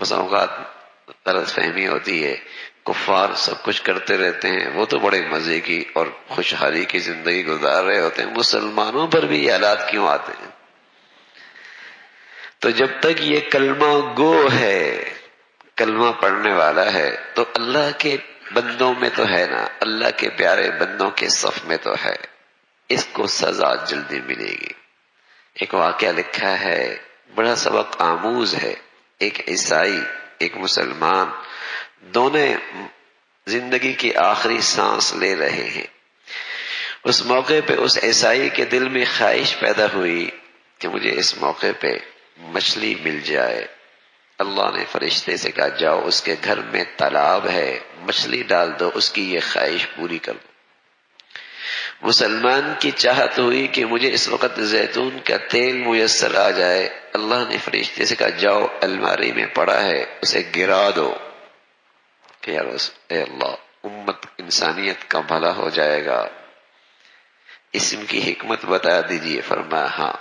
بس اوقات غلط فہمی ہوتی ہے، کفار سب کچھ کرتے رہتے ہیں، وہ تو بڑے مزے کی اور خوشحالی کی زندگی گزار رہے ہوتے ہیں، مسلمانوں پر بھی یہ حالات کیوں آتے ہیں؟ تو جب تک یہ کلمہ گو ہے، کلمہ پڑھنے والا ہے، تو اللہ کے بندوں میں تو ہے نا، اللہ کے پیارے بندوں کے صف میں تو ہے، اس کو سزا جلدی ملے گی۔ ایک واقعہ لکھا ہے، بڑا سبق آموز ہے۔ ایک عیسائی، ایک مسلمان، دونوں زندگی کی آخری سانس لے رہے ہیں۔ اس موقع پہ اس عیسائی کے دل میں خواہش پیدا ہوئی کہ مجھے اس موقع پہ مچھلی مل جائے۔ اللہ نے فرشتے سے کہا جاؤ اس کے گھر میں تالاب ہے، مچھلی ڈال دو، اس کی یہ خواہش پوری کر دو۔ مسلمان کی چاہت ہوئی کہ مجھے اس وقت زیتون کا تیل میسر آ جائے۔ اللہ نے فرشتے سے کہا جاؤ الماری میں پڑا ہے، اسے گرا دو کہ اے اللہ امت انسانیت کا بھلا ہو جائے گا۔ اسم کی حکمت بتا دیجئے۔ فرمایا ہاں،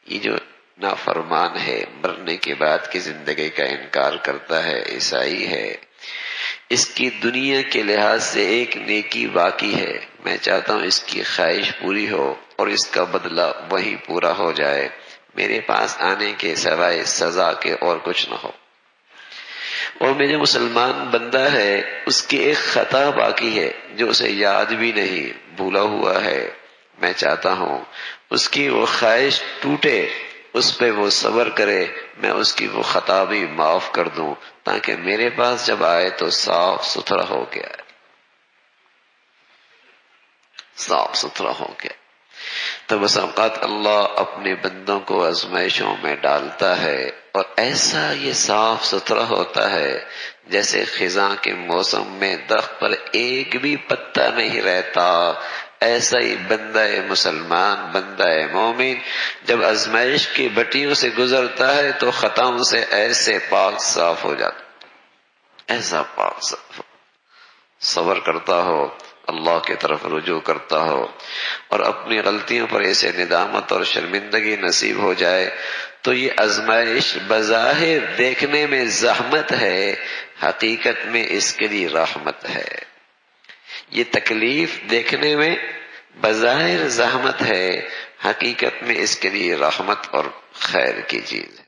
یہ جو نافرمان ہے، مرنے کے بعد کی زندگی کا انکار کرتا ہے، عیسائی ہے، اس کی دنیا کے لحاظ سے ایک نیکی باقی ہے، میں چاہتا ہوں اس کی خواہش پوری ہو اور اس کا بدلہ وہی پورا ہو جائے، میرے پاس آنے کے سوائے سزا کے اور کچھ نہ ہو۔ اور میرے مسلمان بندہ ہے، اس کی ایک خطا باقی ہے جو اسے یاد بھی نہیں، بھولا ہوا ہے، میں چاہتا ہوں اس کی وہ خواہش ٹوٹے، اس پہ وہ صبر کرے، میں اس کی وہ خطا بھی معاف کر دوں تاکہ میرے پاس جب آئے تو صاف ستھرا ہو کے آئے، صاف ستھرا ہو کے۔ تو بس اوقات اللہ اپنے بندوں کو آزمائشوں میں ڈالتا ہے اور ایسا یہ صاف ستھرا ہوتا ہے جیسے خزاں کے موسم میں درخت پر ایک بھی پتا نہیں رہتا۔ ایسا ہی بندہ مسلمان، بندہ مومن جب آزمائش کی بٹیوں سے گزرتا ہے تو خطاؤں سے ایسے پاک صاف ہو جاتا، ایسا پاک صاف، صبر کرتا ہو، اللہ کی طرف رجوع کرتا ہو اور اپنی غلطیوں پر ایسے ندامت اور شرمندگی نصیب ہو جائے تو یہ آزمائش بظاہر دیکھنے میں زحمت ہے، حقیقت میں اس کے لیے رحمت ہے۔ یہ تکلیف دیکھنے میں بظاہر زحمت ہے، حقیقت میں اس کے لیے رحمت اور خیر کی چیز ہے۔